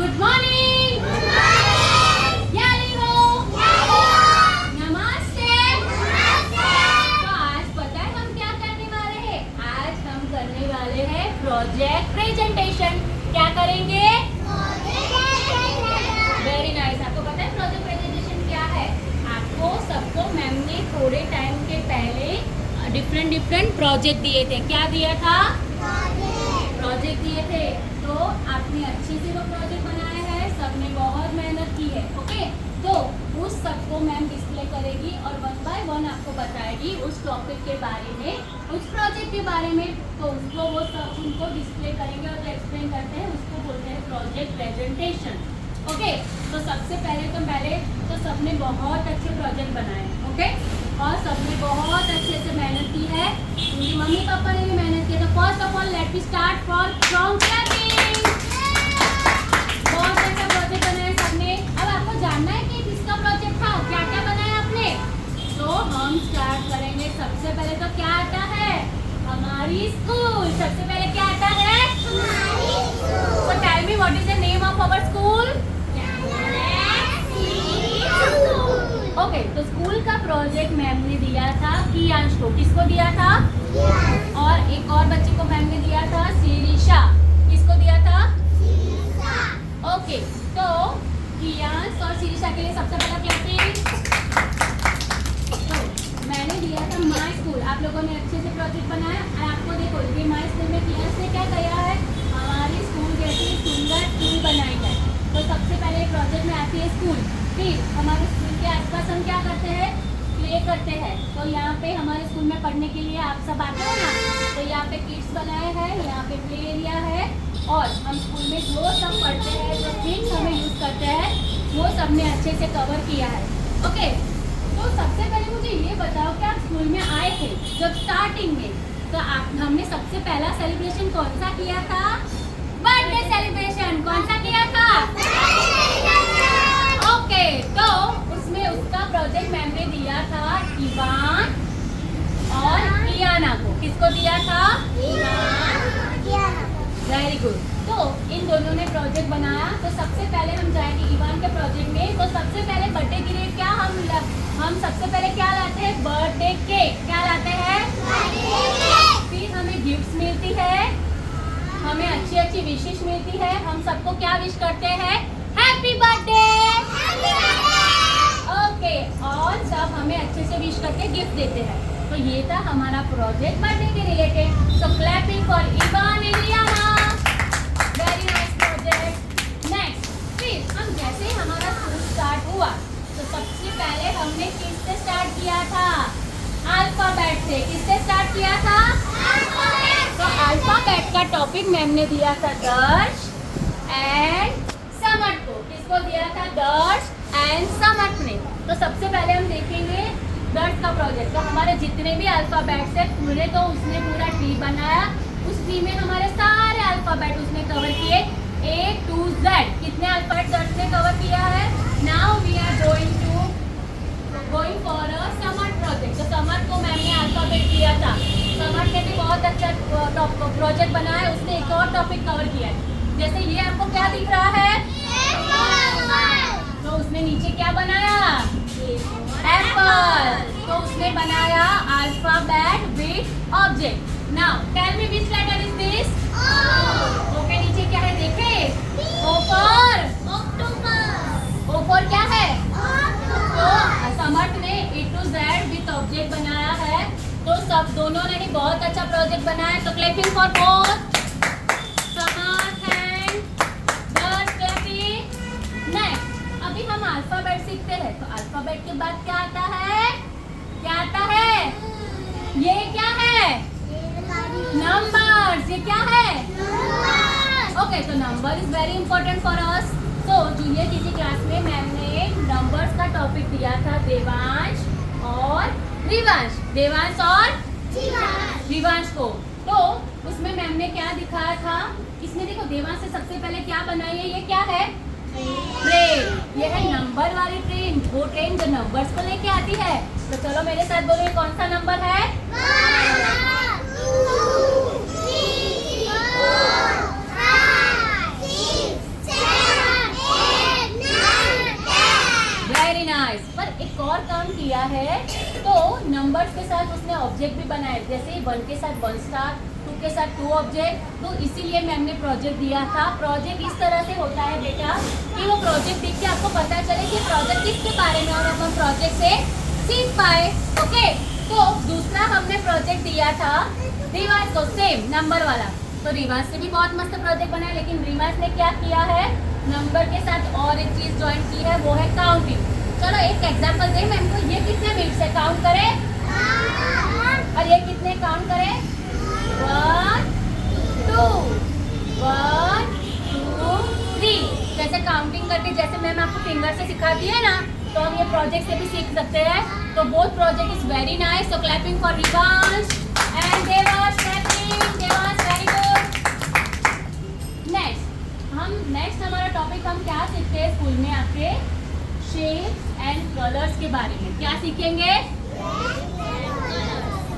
Good morning. नमस्ते। तो आज पता है हम क्या करने वाले हैं? आज हम करने वाले हैं प्रोजेक्ट प्रेजेंटेशन। क्या करेंगे? Very nice. आपको पता है प्रोजेक्ट प्रेजेंटेशन क्या है? आपको सबको मैम ने थोड़े टाइम के पहले डिफरेंट प्रोजेक्ट दिए थे। क्या दिया था? प्रोजेक्ट दिए थे। तो आपने अच्छे से वो प्रोजेक्ट बनाया है, सबने बहुत मेहनत की है। ओके, तो उस सबको मैम डिस्प्ले करेगी और वन बाय वन आपको बताएगी उस टॉपिक के बारे में, उस प्रोजेक्ट के बारे में। तो उसको वो सब उनको डिस्प्ले करेंगे और जो एक्सप्लेन करते हैं उसको बोलते हैं प्रोजेक्ट प्रेजेंटेशन। ओके, तो सबसे पहले तो सबने बहुत अच्छे प्रोजेक्ट बनाए। ओके, और सबने बहुत अच्छे से मेहनत की है। उनकी मम्मी पापा ने भी मेहनत की। तो first of all let me start from clapping. बहुत अच्छा प्रोजेक्ट बनाया सबने। अब आपको जानना है कि किसका प्रोजेक्ट था, क्या क्या बनाया आपने। तो हम स्टार्ट करेंगे। सबसे पहले तो क्या आता है? हमारी स्कूल। सबसे पहले क्या आता है? हमारी school. So tell me what is the name of our school? Okay, तो स्कूल का प्रोजेक्ट मैम ने दिया था कियांश को। किसको दिया था? और एक और बच्चे को मैम ने दिया था शिरीषा। किसको दिया था? ओके, तो कियांश और शिरीषा के लिए सबसे पहला क्लैपिंग। तो मैंने दिया था माय स्कूल। आप लोगों ने अच्छे से प्रोजेक्ट बनाया और आपको देखो ये माय स्कूल में कियांश ने क्या किया है? हमारी स्कूल जैसी सुंदर स्कूल बनाई है। तो सबसे पहले प्रोजेक्ट में आती है स्कूल। फिर हमारे स्कूल के आसपास हम क्या करते हैं? प्ले करते हैं। तो यहाँ पे हमारे स्कूल में पढ़ने के लिए आप सब आते हो ना, तो यहाँ पे किड्स बनाए हैं, यहाँ पे प्ले एरिया है और हम स्कूल में जो सब पढ़ते हैं, जो थिंग्स हमें यूज करते हैं, वो सब ने अच्छे से कवर किया है। ओके, तो सबसे पहले मुझे ये बताओ कि आप स्कूल में आए थे जब स्टार्टिंग में, तो हमने सबसे पहला सेलिब्रेशन कौन सा किया था? Birthday celebration. कौन सा किया था? ओके, तो उसमें उसका प्रोजेक्ट मैम ने दिया था इवान और कियाना को। किसको दिया था? Very good. तो इन दोनों ने प्रोजेक्ट बनाया। तो सबसे पहले हम जाएंगे इवान के प्रोजेक्ट में। तो सबसे पहले बर्थडे के लिए क्या हम सबसे पहले क्या लाते हैं? Birthday cake. क्या लाते हैं? फिर हमें गिफ्ट्स मिलती है, हमें अच्छी अच्छी विशेष मिलती है। हम सबको क्या विश करते हैं? Happy birthday. ओके, और सब हमें अच्छे से विश करके गिफ्ट देते हैं। तो ये था हमारा प्रोजेक्ट बर्थडे के related. So clapping for Ivan and Riyana. Very nice project. Next, फिर हम जैसे ही हमारा स्कूल स्टार्ट हुआ तो सबसे पहले हमने किससे स्टार्ट किया था? अल्फाबेट से। किससे स्टार्ट किया था? तो अल्फाबेट का टॉपिक मैम ने दिया था दर्श एंड समट को। किसको दिया था? दर्श एंड समट ने। तो सबसे पहले हम देखेंगे दर्श का प्रोजेक्ट। तो हमारे जितने भी अल्फाबेट्स है पूरे, तो उसने पूरा ट्री बनाया। उस ट्री में हमारे सारे अल्फाबेट उसने कवर किए A to Z। कितने अल्फाबेट दर्श ने कवर किया है? Now we are going for a Samat project. तो समट को मैम ने अल्फाबेट दिया था। समट ने भी बहुत अच्छा प्रोजेक्ट बनाया। उसने एक और टॉपिक कवर किया है। जैसे ये आपको क्या दिख रहा है? तो उसने नीचे क्या बनाया? एप्पल। तो उसने बनाया alphabet with object. Now tell me which letter is this? O के नीचे क्या है? देखे, O for octopus. O for क्या है? तो समट ने A to Z with object बनाया है। तो सब दोनों ने ही बहुत अच्छा प्रोजेक्ट बनाया। तो क्लैपिंग फॉर बोथ समट एंड दर्श। क्लैपिंग। नेक्स्ट, अभी हम अल्फाबेट सीखते हैं। तो अल्फाबेट के बाद क्या आता है? क्या आता है? ये क्या है? नंबर्स। ये क्या है? ओके, तो number is very important for us. तो जूनियर केजी क्लास में मैम ने नंबर्स का टॉपिक दिया था देवांश और रिवांश। देवांश और रिवांश को। तो उसमें मैम ने क्या दिखाया था? इसमें देखो देवांश से सबसे पहले क्या बनाई है? ये क्या है? ट्रेन। ये है नंबर वाली ट्रेन, वो ट्रेन जो नंबर्स को लेके आती है। तो चलो मेरे साथ बोलो, ये कौन सा नंबर है? 1 2 3 4 5 6 7 है, तो नंबर्स के साथ उसने ऑब्जेक्ट भी बनाए, जैसे 1 के साथ 1 स्टार, 2 के साथ 2 ऑब्जेक्ट। तो इसीलिए मैम ने प्रोजेक्ट दिया था। प्रोजेक्ट इस तरह से होता है बेटा कि वो प्रोजेक्ट देख के आपको पता चले कि प्रोजेक्ट किसके बारे में, और अपन प्रोजेक्ट से सीख पाए। ओके, तो दूसरा हमने प्रोजेक्ट दिया था रिवाज को, सेम नंबर वाला। तो रिवाज से भी बहुत मस्त प्रोजेक्ट बनाया, लेकिन रिवाज ने क्या किया है, नंबर के साथ और एक चीज ज्वाइन की है, वो है काउंटिंग। चलो एक एग्जांपल दे मैम को, ये कितने मिनट से काउंट करें, और ये कितने काउंट करें, 1 2 1 2 3। जैसे काउंटिंग करके, जैसे मैम आपको फिंगर से सिखाती है ना, तो हम ये प्रोजेक्ट से भी सीख सकते हैं। तो both project is very nice. So clapping for Rivaj and Devansh, clapping, Devansh very good. Next हमारा टॉपिक हम क्या सीखते हैं स्कूल में आके, शेप्स एंड कलर्स के बारे में। क्या सीखेंगे,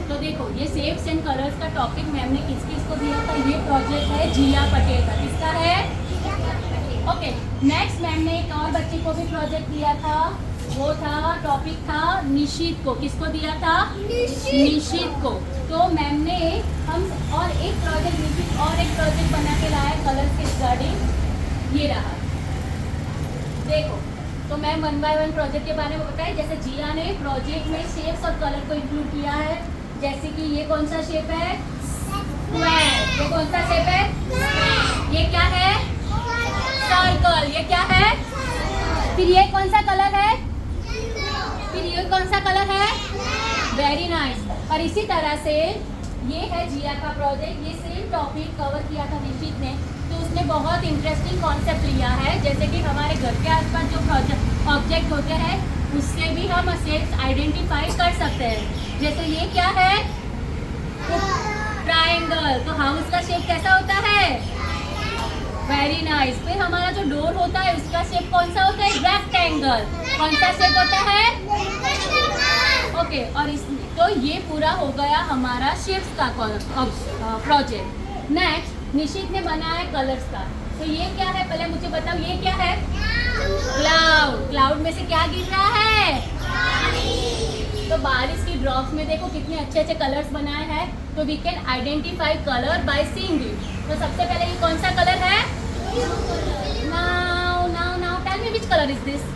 तो देखो ये शेप्स एंड कलर्स का टॉपिक मैम ने किस किस को दिया था, ये प्रोजेक्ट है जिया पटेल का। किसका है, ओके। नेक्स्ट मैम ने एक और बच्चे को भी प्रोजेक्ट दिया था, वो था टॉपिक था निशित को। किसको दिया था, निशित को। तो मैम ने हम और एक प्रोजेक्ट, निशित और एक प्रोजेक्ट बना के लाया कलर्स के रिगार्डिंग, ये रहा देखो। तो मैम 1 बाय 1 प्रोजेक्ट के बारे में बताया। जैसे जिया ने प्रोजेक्ट में शेप्स और कलर को इंक्लूड किया है, जैसे कि ये कौन सा शेप है, स्क्वायर। ये कौन सा शेप है, ये क्या है, सर्कल। ये क्या है, फिर ये कौन सा कलर है, फिर ये कौन सा कलर है, वेरी नाइस। और इसी तरह से ये है जिया का प्रोजेक्ट, ये सेम टॉपिक कवर किया था निशित ने। तो उसने बहुत इंटरेस्टिंग कॉन्सेप्ट लिया है, जैसे कि हमारे घर के आसपास जो प्रोजेक्ट ऑब्जेक्ट होते हैं, उससे भी हम शेप्स आइडेंटिफाई कर सकते हैं। जैसे ये क्या है, ट्रायंगल। तो हाउस का शेप कैसा होता है, वेरी नाइस। फिर हमारा जो डोर होता है उसका शेप कौन सा होता है, रेक्टेंगल। कौन सा शेप होता है, ओके। और इस तो ये पूरा हो गया हमारा शेप्स का प्रोजेक्ट। नेक्स्ट निशित ने बनाया कलर्स का। तो ये क्या है, पहले मुझे बताओ ये क्या है, क्लाउड। क्लाउड में से क्या गिर रहा है, तो बारिश की ड्रॉप्स में देखो कितने अच्छे अच्छे कलर्स बनाए हैं। तो we can identify colour by seeing it. तो सबसे पहले ये कौन सा कलर है, now tell me which colour is this.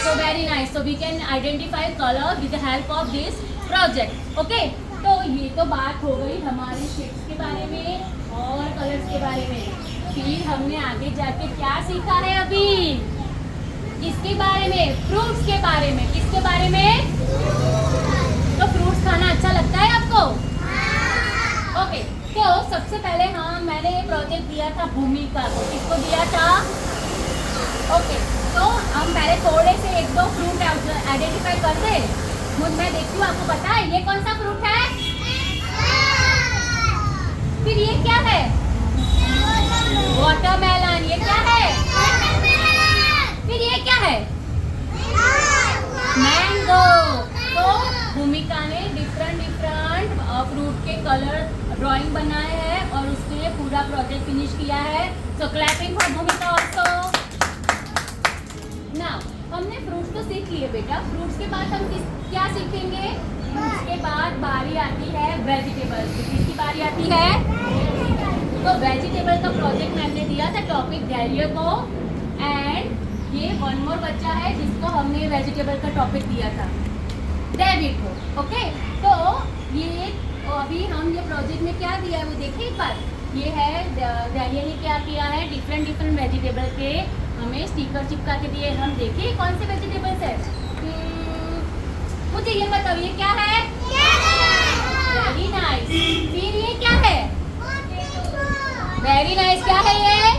So very nice. So we can identify color with the help of this project. Okay? तो ये तो बात हो गई हमारे शेप्स के बारे में और कलर्स के बारे में। फिर हमने आगे जाके क्या सीखा है अभी, किसके बारे में, फ्रूट्स के बारे में। किसके बारे में, तो फ्रूट्स खाना अच्छा लगता है आपको, ओके। तो सबसे पहले मैंने ये प्रोजेक्ट दिया था भूमिका को। किसको दिया था, ओके। तो हम पहले थोड़े से 1-2 फ्रूट आइडेंटिफाई करते हैं। मैं देखती हूँ, आपको पता है ये कौन सा फ्रूट है, फिर ये क्या है, वाटरमेलन। ये क्या है, फिर ये क्या है, मैंगो। तो भूमिका ने डिफरेंट फ्रूट के कलर ड्राइंग बनाए हैं और उसने पूरा प्रोजेक्ट फिनिश किया है। सो क्लैपिंग फॉर भूमिका ऑल्सो। नाउ हमने फ्रूट्स तो सीख लिए बेटा। फ्रूट्स के बाद हम क्या सीखेंगे, फ्रूट्स के बाद बारी आती है वेजिटेबल्स की। किसकी बारी आती है, तो वेजिटेबल का प्रोजेक्ट मैंने दिया था टॉपिक डैलिया को, एंड ये 1 मोर बच्चा है जिसको हमने वेजिटेबल का टॉपिक दिया था, डेविड को। ओके, तो ये अभी हम ये प्रोजेक्ट में क्या दिया है वो देखिए एक बार। ये है डैलिया ने क्या किया है, डिफरेंट वेजिटेबल के हमें स्टिकर चिपका के दिए। हम देखिए कौन से वेजिटेबल्स है, मुझे ये बताओ ये क्या है, वेरी नाइस। फिर ये क्या है, वेरी नाइस। क्या है ये,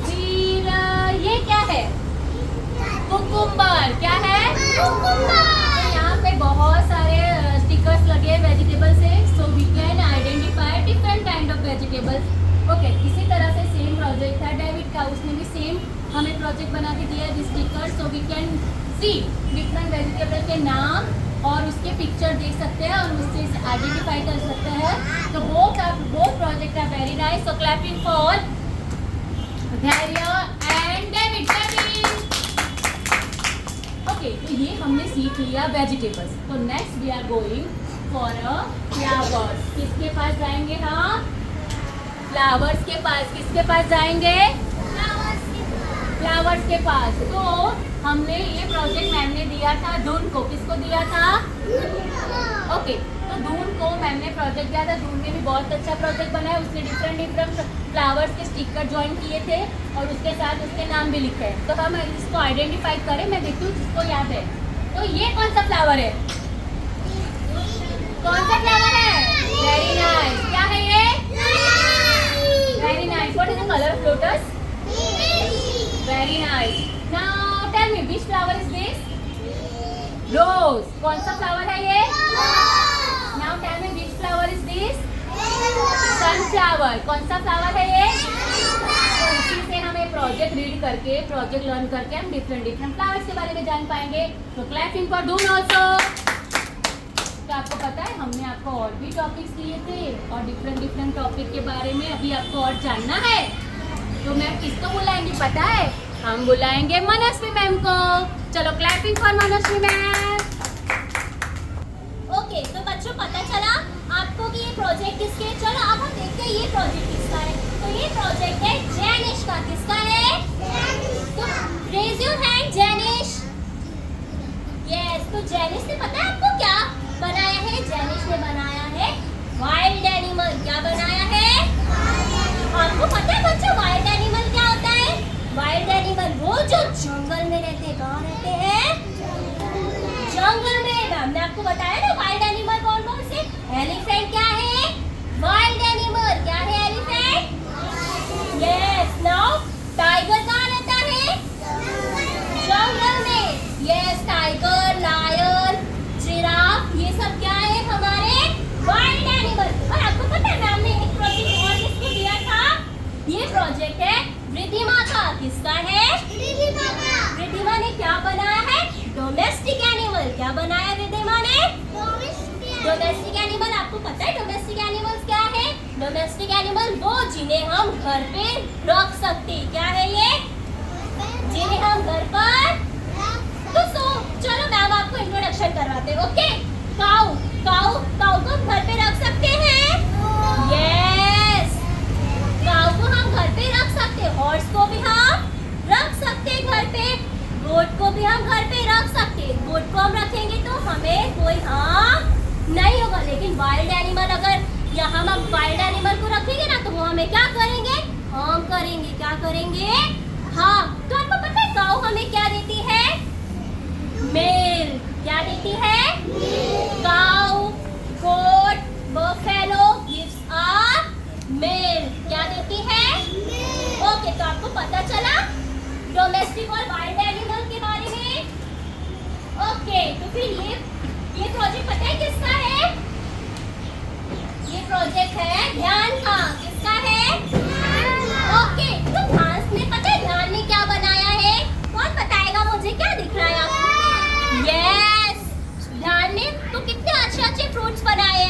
फिर ये क्या है, कुकुम्बर। क्या है, यहाँ पे बहुत सारे स्टिकर्स लगे वेजिटेबल से। So we can identify different kind of vegetables. Okay, इसी तरह से सेम प्रोजेक्ट था डेविड का, उसने भी सेम हमें प्रोजेक्ट बना के दिया है sticker. So we can see different vegetable के नाम और उसके पिक्चर देख सकते हैं और उससे आइडेंटिफाई कर सकते हैं। तो both project are very nice. So clapping for Dhairya and David. Okay, तो ये हमने सीख लिया वेजिटेबल्स, तो next we are going for a flowers. किसके पास जाएंगे हम? फ्लावर्स के पास। किसके पास जाएंगे? फ्लावर्स के पास। तो हमने ये प्रोजेक्ट मैम ने दिया था धून को। किसको दिया था? ओके, तो धून को मैम ने प्रोजेक्ट दिया था। धून ने भी बहुत अच्छा प्रोजेक्ट बनाया। उसने डिफरेंट डिफरेंट फ्लावर्स के स्टिकर ज्वाइन किए थे और उसके साथ उसके नाम भी लिखे हैं। तो हम इसको आइडेंटिफाई करें, मैं देखती हूँ जिसको याद है। तो ये कौन सा फ्लावर है? कौन सा फ्लावर है? Very nice. क्या है ये? Very nice. What is the colour of lotus? Very nice. Now tell me which flower is this? Rose. कौन सा फ्लावर है ये? Now tell me which flower is this? Sunflower. कौन सा फ्लावर है ये? तो इसी से हमें प्रोजेक्ट रीड करके, प्रोजेक्ट लर्न करके हम डिफरेंट डिफरेंट फ्लावर्स के बारे में जान पाएंगे। तो क्लैपिंग फॉर धून ऑल्सो। तो आपको पता है हमने आपको और भी टॉपिक्स दिए थे और डिफरेंट डिफरेंट टॉपिक के बारे में अभी आपको और जानना है। तो मैम किसको बुलाएंगे पता है? हम बुलाएंगे मनस्वी मैम को। चलो clapping for Manasvi ma'am. Okay, तो बच्चों पता चला आपको कि ये प्रोजेक्ट किसके है? चलो अब हम देखते हैं ये प्रोजेक्ट किसका है। तो ये प्रोजेक्ट है जैनिश का। किसका है? तो raise your hand Janish. Yes, तो जैनिश ने पता है आपको क्या बनाया है? जैनिश ने बनाया है वाइल्ड एनिमल। क्या बनाया है? आपको पता है बच्चों वाइल्ड एनिमल क्या होता है? वाइल्ड एनिमल वो जो जंगल में रहते हैं। कहाँ रहते हैं? जंगल में। मैम ने आपको बताया ना वाइल्ड एनिमल कौन कौन से? एलिफेंट क्या है? Wild animal. क्या है एलिफेंट? यस। नाउ टाइगर कहाँ रहता है? जंगल में। यस, टाइगर, लायन, जिराफ, ये सब क्या है? हमारे वाइल्ड एनिमल। और आपको पता है मैम ने एक प्रोजेक्ट और किसको दिया था? ये प्रोजेक्ट है रिद्धिमा का। किसका है? रिद्धिमा ने क्या बनाया है? Domestic animal. क्या बनाया रिद्धिमा ने? Domestic animal. आपको पता है डोमेस्टिक एनिमल्स क्या है? डोमेस्टिक एनिमल वो जिन्हें हम घर पे रख सकते। क्या है ये? जिन्हें हम घर पर तो चलो मैम आपको इंट्रोडक्शन करवाते हैं। ओके, काऊ काऊ काऊ को हम घर पे रख सकते हैं। यस, काऊ को हम घर पे रख सकते हैं। हॉर्स को भी हम रख सकते हैं घर पे। गोट को भी हम घर पे रख सकते हैं। गोट को हम रखेंगे तो हमें कोई हार्म नहीं होगा। लेकिन वाइल्ड एनिमल अगर यहाँ हम वाइल्ड एनिमल को रखेंगे ना तो वो हमें क्या करेंगे? हार्म करेंगे। क्या करेंगे? हाँ, तो आपको पता है काऊ हमें क्या देती है? मेल। क्या देती है? काऊ, गोट, बफेलो गिव्स अस मेल। क्या देती है? ओके, तो आपको पता चला डोमेस्टिक और वाइल्ड एनिमल के बारे में। ओके, तो फिर ये प्रोजेक्ट पता है किसका है? ये प्रोजेक्ट है ध्यान का। किसका है? ओके, तो ध्यान ने पता है ध्यान ने क्या बनाया है? कौन बताएगा मुझे? क्या दिख रहा है आपको? यस, ध्यान ने तो कितने अच्छे अच्छे फ्रूट्स बनाए हैं।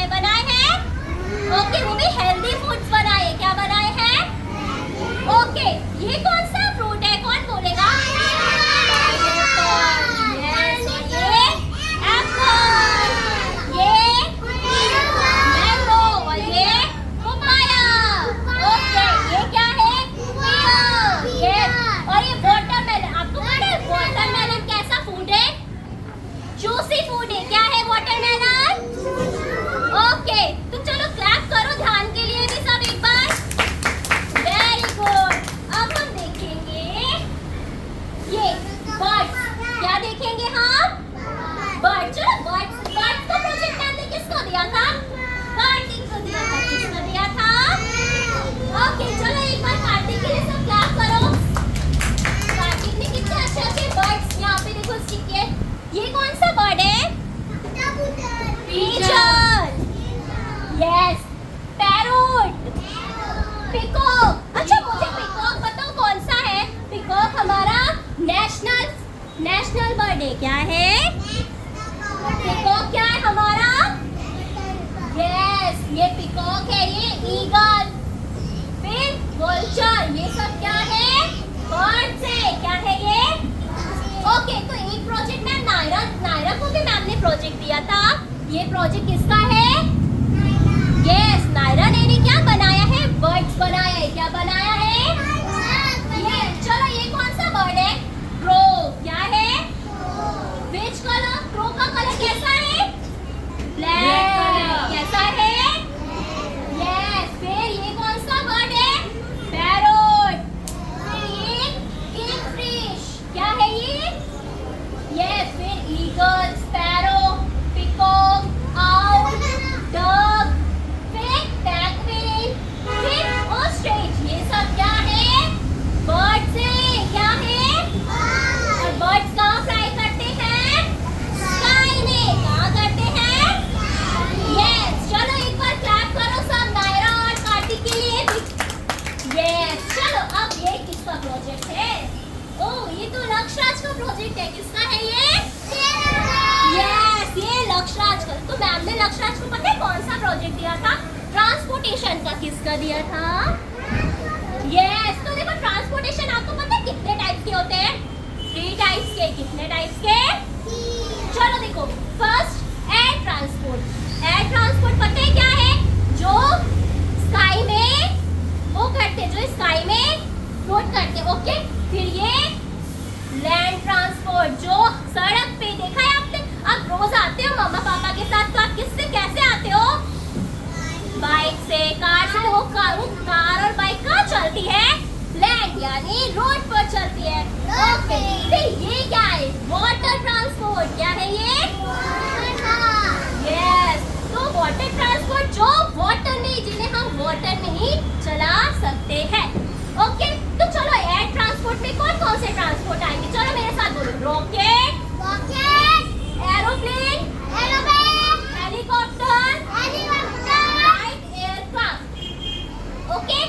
ओके, वो भी हेल्दी फ्रूट्स बनाए। क्या बनाए हैं? ओके, ये कौन सा फ्रूट है? कौन बोलेगा? यस, ये एप्पल, ये मैंगो और ये पपाया। ओके, ये क्या है? यस, और ये वाटरमेलन। आपको पता है वाटरमेलन कैसा फूड है? जूसी फूड है। क्या है वाटरमेलन? ओके, तो चलो क्लैप करो ध्यान के लिए भी सब एक बार। Very good. अब हम देखेंगे ये बर्ड्स। क्या देखेंगे हम? बर्ड। चलो बर्ड्स को प्रोजेक्ट मैंने किसको दिया था? कार्तिक को दिया था। किसको दिया था? ओके, चलो एक बार कार्तिक के लिए सब क्लैप करो। कार्तिक ने कितने अच्छे अच्छे बर्ड्स यहाँ पे देखो स्टिक किए। ये कौन सा बर्ड है? पिजन। Yes, parrot, peacock. अच्छा, मुझे पिकॉक बताओ कौन सा है? पिकॉक हमारा नेशनल बर्ड है। क्या है? पिकॉक क्या है हमारा? यस, ये पिकॉक है। ये ईगल, फिर वल्चर, ये सब क्या है? बर्ड्स है। क्या है ये? ओके, तो एक प्रोजेक्ट में नायरा नायरा को भी मैम ने प्रोजेक्ट दिया था। ये प्रोजेक्ट किसका है? यस, नायरा ने क्या बनाया है? बर्ड्स बनाया है। क्या बनाया है? ये चलो, ये कौन सा बर्ड है? क्रो। क्या है? Which colour? क्रो का कलर कैसा है? ब्लैक। कैसा है? यस। फिर ये कौन सा बर्ड है? पैरोट। फिर ये किंगफिश। क्या है ये? यस। फिर eagle, sparrow, peacock, owl, duck, फिर पेंगुइन, फिर ऑस्ट्रिच। ये सब क्या है? बर्ड्स है। क्या है? और बर्ड्स कहाँ फ्लाई करते हैं? स्काई में। कहाँ करते हैं? यस। चलो एक बार क्लैप करो सब नायरा और कार्तिक के लिए। यस। चलो अब ये किसका प्रोजेक्ट है? ओह, ये तो लक्षराज का प्रोजेक्ट है। किसका है ये? यस, ये लक्षराज का। तो मैम ने लक्षराज को पता है कौन सा प्रोजेक्ट दिया था? ट्रांसपोर्टेशन का। किसका दिया था? यस। तो देखो, ट्रांसपोर्टेशन आपको पता है कितने टाइप के होते हैं? 3 टाइप्स के। कितने टाइप्स के? चलो देखो, first air transport. Air transport पता है क्या है? जो स्काई में वो करते, जो स्काई में फ्लोट करते। ओके। फिर ये लैंड ट्रांसपोर्ट, जो सड़क पे। देखा है आपने? आप रोज आते हो मम्मा पापा के साथ, तो आप किससे कैसे आते हो? बाइक से, कार से। वो कार और बाइक कहाँ चलती है? लैंड यानी रोड पर चलती है। ओके। फिर ये क्या है? Water transport. क्या है ये? यस। तो वाटर ट्रांसपोर्ट जो वाटर में, जिन्हें हम वाटर में ही चला सकते हैं। ओके। तो चलो, एयर ट्रांसपोर्ट में कौन कौन से ट्रांसपोर्ट आएंगे? चलो मेरे साथ बोलो। Rocket, aeroplane, helicopter, light aircraft. Okay.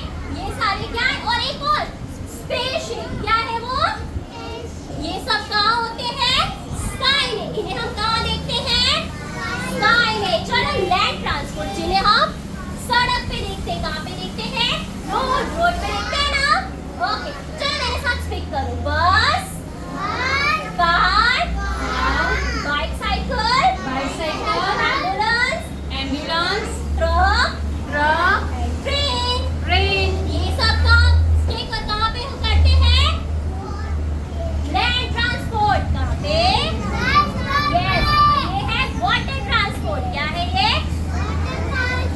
ये सारे क्या है? और एक और स्पेसशिप। क्या है वो? ये सब कहाँ होते हैं? स्काई में। इन्हें हम कहाँ देखते हैं? स्काई में। चलो, लैंड ट्रांसपोर्ट, जिन्हें हम सड़क पे देखते हैं। कहाँ पे देखते हैं? रोड पे देखते हैं ना। ओके। चलो मेरे साथ स्पीक करो। बस, car, bicycle, ambulance, truck, train. ये सब काम कहाँ पे करते हैं? Land transport. कहाँ पे? यस। ये है वाटर ट्रांसपोर्ट। क्या है ये?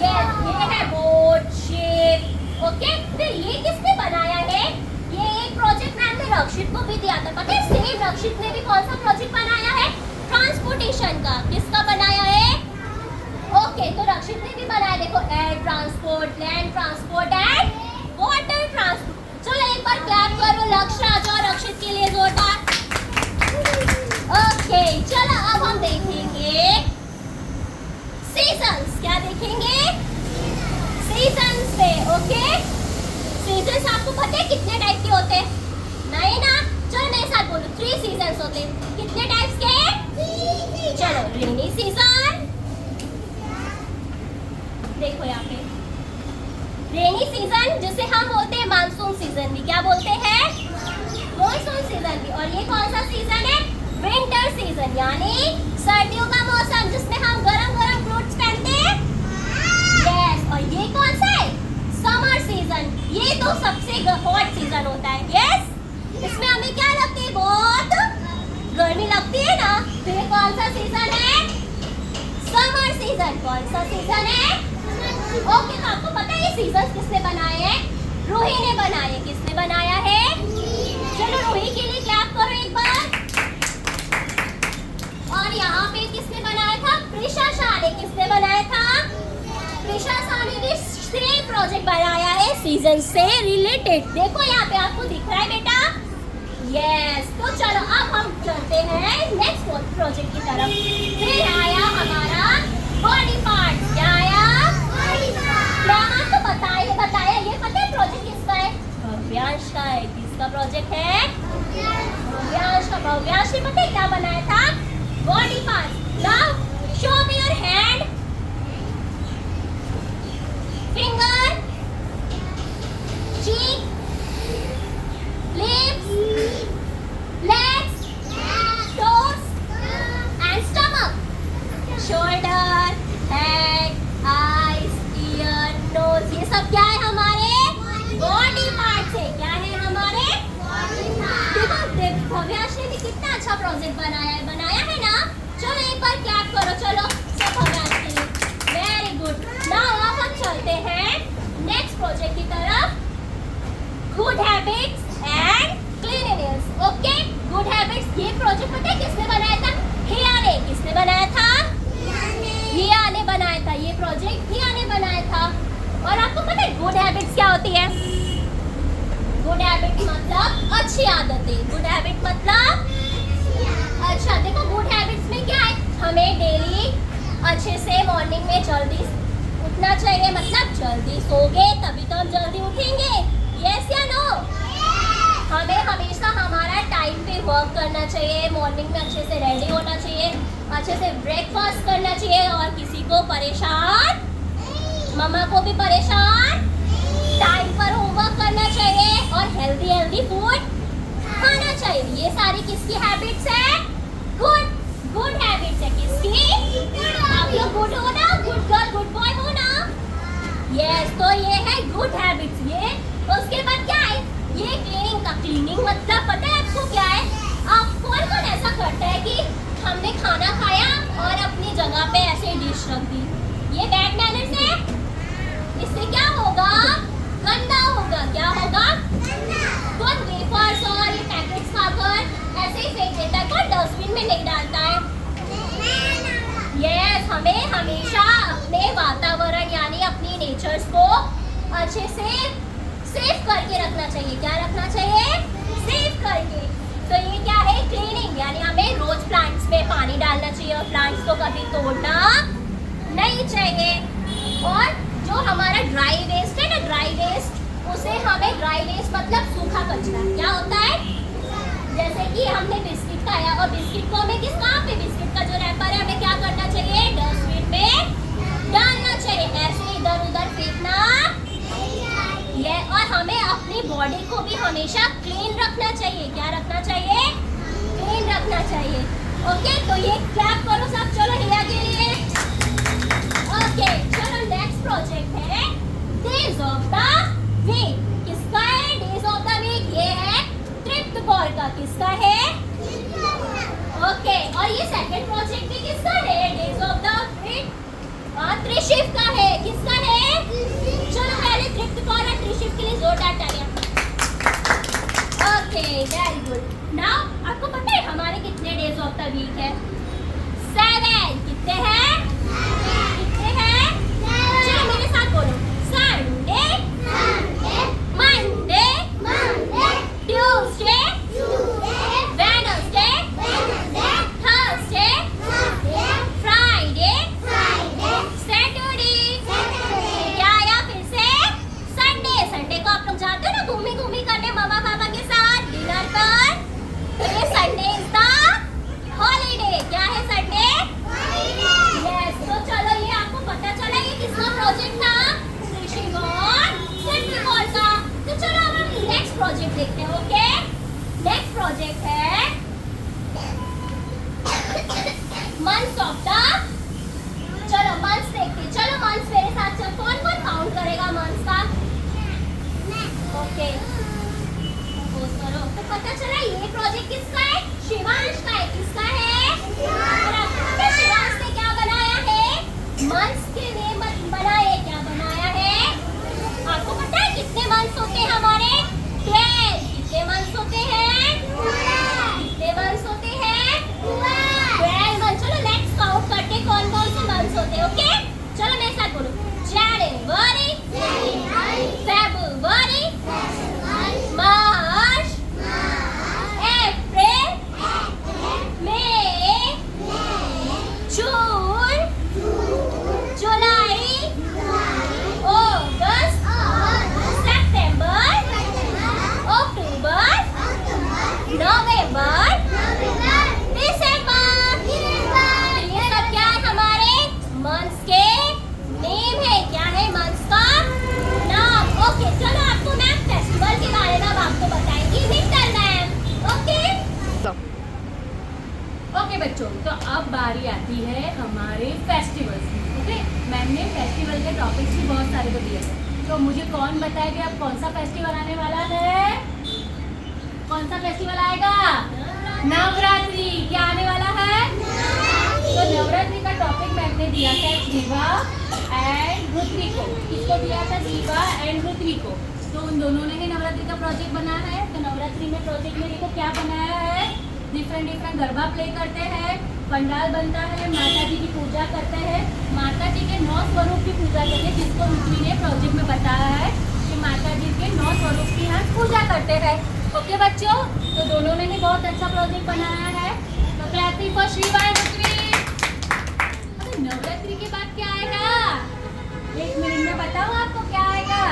यस, ये है बोट, शिप। ओके। फिर ये किसने बनाया है? ये एक प्रोजेक्ट मैम ने रक्षित को भी दिया था। पता है सेम रक्षित ने भी कौन सा प्रोजेक्ट बनाया है? ट्रांसपोर्टेशन का। किसका बनाया है? ओके। तो रक्षित ने भी बनाया। देखो, air transport, land transport and water transport. चलो एक बार क्लैप करो लक्षराज और रक्षित के लिए जोरदार। ओके। चलो अब हम देखेंगे सीजन्स। क्या देखेंगे? सीजन्स पे। ओके। सीजन्स आपको पता है कितने टाइप के होते हैं? नहीं ना? चलो मेरे साथ बोलो। 3 सीजन्स होते हैं। कितने टाइप्स के? चलो, रेनी सीजन। देखो यहाँ पे रेनी सीजन, जिसे हम बोलते हैं मानसून सीजन भी। क्या बोलते हैं? मानसून सीजन भी। और ये कौन सा सीजन है? विंटर सीजन, यानी सर्दियों का मौसम, जिसमें हम गरम गरम क्लोथ्स पहनते हैं। यस। और ये कौन सा है? Summer season. ये तो सबसे हॉट सीजन होता है। यस। इसमें हमें क्या लगती है? बहुत गर्मी लगती है ना। तो ये कौन सा सीजन है? Summer season. कौन सा सीजन है? ओके। तो आपको पता है ये सीजन किसने बनाए हैं? रूही ने बनाए। किसने बनाया है? चलो रूही के लिए क्लैप करो एक बार। और यहाँ पे किसने बनाया था? प्रिशा शाह ने। किसने बनाया था? प्रिशा शाह ने भी सेम प्रोजेक्ट बनाया है सीजन से रिलेटेड। देखो यहाँ पे आपको दिख रहा है बेटा? यस। तो चलो अब हम चलते हैं नेक्स्ट प्रोजेक्ट की तरफ। फिर आया हमारा बॉडी पार्ट। क्या आया? मैम आपको बताया ये पता है प्रोजेक्ट किसका है? भव्यांश का है। किसका प्रोजेक्ट है? भव्यांश का। भव्यांश ने पता है क्या बनाया था? Body part. Now show me your hand, finger, cheek, lips, legs, toes Bhavyansh ने भी कितना अच्छा प्रोजेक्ट बनाया है ना। चलो एक बार क्लैप करो, चलो सब भव्यांश के लिए, वेरी गुड। नाउ अब हम चलते हैं नेक्स्ट प्रोजेक्ट की तरफ, good habits and cleanliness. Okay, good habits, ये प्रोजेक्ट पता है किसने बनाया था? हिया ने। किसने बनाया था? हिया ने बनाया था। ये प्रोजेक्ट हिया ने बनाया था। और आपको पता है गुड हैबिट्स क्या होती है? गुड हैबिट मतलब अच्छी आदतें। गुड हैबिट मतलब अच्छा, देखो गुड हैबिट्स में क्या है, हमें डेली अच्छे से मॉर्निंग में जल्दी उठना चाहिए, मतलब जल्दी सोगे तभी तो हम जल्दी उठेंगे, यस या नो? हमें हमेशा हमारा टाइम पे वर्क करना चाहिए, मॉर्निंग में अच्छे से रेडी होना चाहिए, अच्छे से ब्रेकफास्ट करना चाहिए, और किसी को परेशान, मम्मा को भी परेशान, टाइम पर होमवर्क करना चाहिए, और हेल्दी फूड खाना चाहिए। ये सारी किसकी हैबिट्स है? गुड हैबिट्स है। किसकी? आप लोग गुड हो ना, गुड गर्ल गुड बॉय हो ना, यस। तो ये है गुड हैबिट्स। ये उसके बाद क्या है? ये क्लीनिंग का। क्लीनिंग मतलब पता है आपको क्या है? आप कौन ऐसा करता है कि हमने खाना खाया और अपनी जगह पे ऐसे डिश रख दी? ये बैड मैनर्स है। इससे क्या होगा? गंदा होगा। क्या होगा? कौन वेफर्स और ये पैकेट्स खाकर ऐसे ही फेंक देता है? कौन डस्टबिन में नहीं डालता है? यस, हमें हमेशा अपने वातावरण यानी अपनी नेचर्स को अच्छे से सेव करके रखना चाहिए। क्या रखना चाहिए? सेव करके। तो ये क्या है? क्लीनिंग, यानी हमें रोज प्लांट्स में पानी डालना चाहिए और प्लांट्स को कभी तोड़ना नहीं चाहिए। और जो हमारा ड्राई वेस्ट है ना, ड्राई वेस्ट, उसे हमें, ड्राई वेस्ट मतलब सूखा कचरा, क्या होता है? जैसे कि हमने बिस्किट खाया और बिस्किट को हमें किस काम पे, बिस्किट का जो रैपर है हमें क्या करना चाहिए? डस्टबिन में डालना चाहिए, ऐसे इधर उधर फेंकना। ये, और हमें अपनी बॉडी को भी हमेशा क्लीन रखना चाहिए। क्या रखना चाहिए? क्लीन रखना चाहिए। ओके, तो ये क्लैप करो सब, चलो हिया के लिए। ओके, चलो नेक्स्ट प्रोजेक्ट है डेज ऑफ द वीक। किसका है डेज ऑफ द वीक? ये है तृप्त कौर का। किसका है? ओके, और ये सेकंड प्रोजेक्ट भी किसका है? डेज ऑफ द वीक त्रिशिव का है। किसका है? चलो पहले तृप्त कौर और त्रिशिव के लिए जोरदार तालियां। Okay, very good. नाउ आपको पता है हमारे कितने डेज ऑफ द वीक है? 7। कितने हैं? कितने हैं? चलो मेरे साथ बोलो। Sunday, Monday, Tuesday, Wednesday, Thursday, Friday, Saturday, क्या आया फिर से? संडे। संडे को आप लोग जाते हो ना घूमी करने मम्मा पापा के साथ डिनर पर, तो ये संडे इज द हॉलीडे। क्या है संडे? यस। तो चलो ये आपको पता चला ये किसका प्रोजेक्ट था? ऋषिक और सत्यकौर का। तो चलो अब हम नेक्स्ट प्रोजेक्ट देखते हैं। ओके, नेक्स्ट प्रोजेक्ट है मंथ्स ऑफ द, चलो मंथ्स देखते हैं। चलो मंथ्स मेरे साथ चल, कौन काउंट करेगा मंथ्स का? ओके, करो। तो पता चला ये प्रोजेक्ट किसका है? शिवांश का है। किसका है? शिवांश ने क्या बनाया है? मंथ्स के नेम बनाए। क्या बनाया है? आपको पता है कितने मंथ्स होते हैं हमारे? 12। कितने मंथ्स होते हैं? कितने मंथ्स होते हैं? 12 मंथ्स। चलो लेट्स काउंट करके कौन से मंथ्स होते हैं। ओके, चलो मेरे साथ बोलो। जनवरी, फरवरी, मार्च, अप्रैल, मई, जून, जुलाई, अगस्त, सितंबर, अक्टूबर, नवंबर, दिसंबर। ये सब क्या है? हमारे मंथ्स के नेम है। क्या है मंथ्स का नाम? ओके, चलो आपको मैम फेस्टिवल के बारे में आपको बताएंगी विंटर मैम। ओके ओके बच्चों, तो अब बारी आती है हमारे फेस्टिवल्स की। ओके, मैम ने फेस्टिवल के टॉपिक्स भी बहुत सारे को दिए थे, तो मुझे कौन बताएगा अब कौन सा फेस्टिवल आने वाला है? कौन सा फेस्टिवल आएगा? नवरात्रि। क्या आने वाला है? तो नवरात्रि का टॉपिक मैंने दिया था जीवा एंड पृथ्वी को। किसको दिया था? जीवा एंड पृथ्वी को। तो उन दोनों ने ही नवरात्रि का प्रोजेक्ट बनाया है। तो नवरात्रि में प्रोजेक्ट में देखो क्या बनाया है, डिफरेंट डिफरेंट गरबा प्ले करते हैं, पंडाल बनता है, माता जी की पूजा करते हैं, माता जी के 9 स्वरूप की पूजा करते हैं, जिसको पृथ्वी ने प्रोजेक्ट में बताया है कि माता जी के 9 स्वरूप की हम पूजा करते हैं। ओके बच्चों, तो दोनों ने ही बहुत अच्छा प्रोजेक्ट बनाया है। तो क्लैपिंग फॉर श्रीवा एंड पृथ्वी। अरे नवरात्रि के बाद क्या आएगा? 1 मिनट में बताओ आपको क्या आएगा।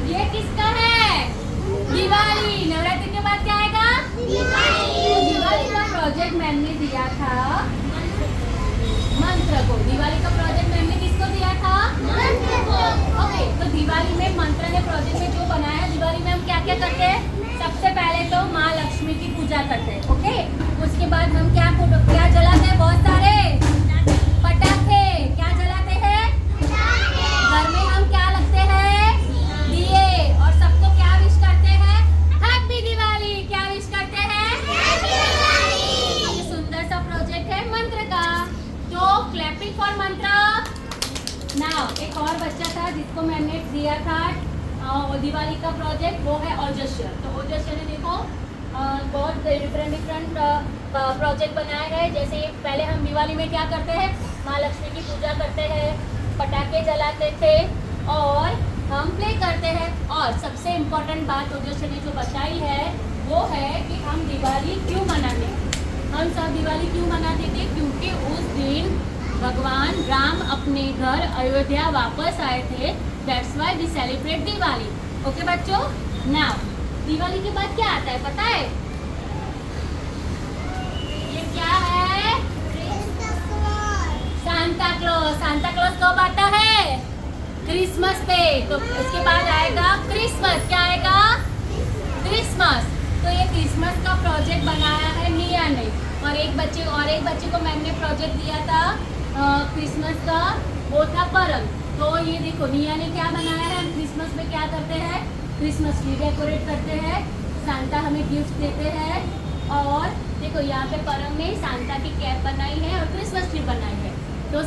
ये किसका है? दिवाली। नवरात्रि के बाद क्या आएगा? दिवाली। तो दिवाली का प्रोजेक्ट मैंने दिया था मंत्र को। दिवाली का प्रोजेक्ट मैंने किसको दिया था? मंत्र को। ओके, तो दिवाली में मंत्र ने प्रोजेक्ट में जो बनाया है, दिवाली में हम क्या क्या करते हैं? सबसे पहले तो माँ लक्ष्मी की पूजा करते हैं। ओके, उसके बाद हम क्या जलाते हैं? बहुत सारे पटाखे। क्या जलाते हैं? घर में हम क्या लगते हैं? दिए। और सबको क्या विश करते हैं? हैप्पी दिवाली। क्या विश करते हैं? ये सुंदर सा प्रोजेक्ट है मंत्र का। तो क्लैपिंग फॉर मंत्र। नाउ एक और बच्चा था जिसको मैंने दिया था दिवाली का प्रोजेक्ट, वो है ओजस्वी। तो ओजस्वी ने देखो बहुत डिफरेंट प्रोजेक्ट बनाए हैं। जैसे पहले हम दिवाली में क्या करते हैं? माँ लक्ष्मी की पूजा करते हैं, पटाखे जलाते थे और हम प्ले करते हैं। और सबसे इम्पोर्टेंट बात ओजस्वी ने जो बताई है वो है कि हम दिवाली क्यों मनाते हैं। हम सब दिवाली क्यों मनाते थे? क्योंकि उस दिन भगवान राम अपने घर अयोध्या वापस आए थे। That's why we celebrate Diwali. Okay बच्चों, नाउ दिवाली के बाद क्या आता है पता है? ये क्या है? Santa Claus. सांता क्लॉज कब आता है? क्रिसमस पे। तो इसके बाद आएगा क्रिसमस। क्या आएगा? क्रिसमस। तो ये क्रिसमस का प्रोजेक्ट बनाया है निया ने। और एक बच्चे को मैंने प्रोजेक्ट दिया था क्रिसमस का, वो था परम। तो ये देखो निया ने क्या बनाया है। हम क्रिसमस में क्या करते हैं? क्रिसमस ट्री डेकोरेट करते हैं, सांता हमें गिफ्ट देते हैं। और देखो यहाँ पे परम ने सांता की कैप बनाई है और क्रिसमस ट्री बनाई है। तो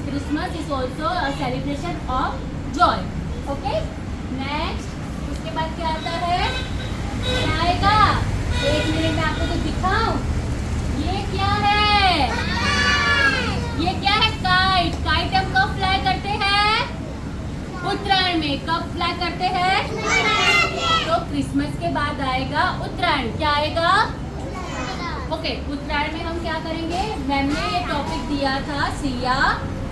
Christmas is also celebration of Joy. Okay, next उसके बाद क्या आता है? क्या आएगा? 1 मिनट में आपको कुछ दिखाऊं। ये क्या है? ये क्या है? काइट। काइट हम कब फ्लाई करते हैं? उत्तरायण में। कब फ्लाई करते हैं? तो क्रिसमस के बाद आएगा उत्तरायण। क्या आएगा? ओके, उत्तरायण में हम क्या करेंगे? मैंने ये टॉपिक दिया था सिया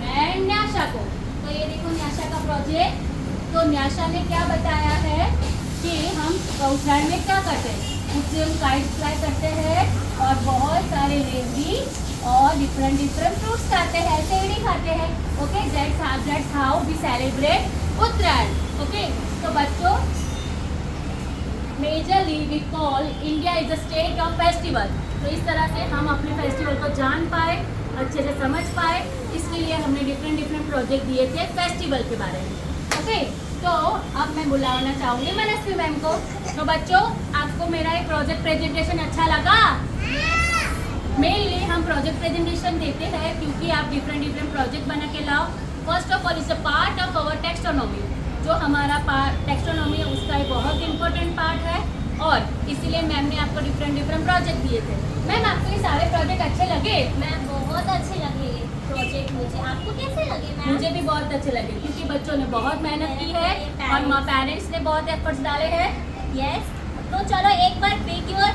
एंड न्याशा को। तो ये देखो न्याशा का प्रोजेक्ट। तो न्याशा ने क्या बताया है कि हम उत्तरायण में क्या करते हैं? उससे हम काइट फ्लाई करते हैं और बहुत सारे रेवड़ी और डिफरेंट फ्रूट्स खाते हैं, सेवड़ी खाते हैं। Okay, that's how we celebrate Uttarayan. Okay, तो बच्चों majorly we call India is a state of festival. तो इस तरह से हम अपने फेस्टिवल को जान पाए, अच्छे से समझ पाए, इसके लिए हमने डिफरेंट प्रोजेक्ट दिए थे फेस्टिवल के बारे में। ओके, तो अब मैं बुलाना चाहूँगी मनस्वी मैम को। तो बच्चों आपको मेरा एक प्रोजेक्ट प्रेजेंटेशन अच्छा लगा? मेनली हम प्रोजेक्ट प्रेजेंटेशन देते हैं क्योंकि आप डिफरेंट प्रोजेक्ट बना के लाओ। First of all is a part of our taxonomy. जो हमारा टेक्सोनॉमी है उसका एक बहुत इंपॉर्टेंट पार्ट है और इसीलिए मैम ने आपको डिफरेंट प्रोजेक्ट दिए थे। मैम आपको ये सारे प्रोजेक्ट अच्छे लगे? मैम बहुत अच्छे लगे प्रोजेक्ट मुझे। आपको कैसे लगे मैम? मुझे भी बहुत अच्छे लगे क्योंकि बच्चों ने बहुत मेहनत की है और पेरेंट्स ने बहुत एफर्ट्स डाले हैं। यस, तो चलो एक बार बिग योर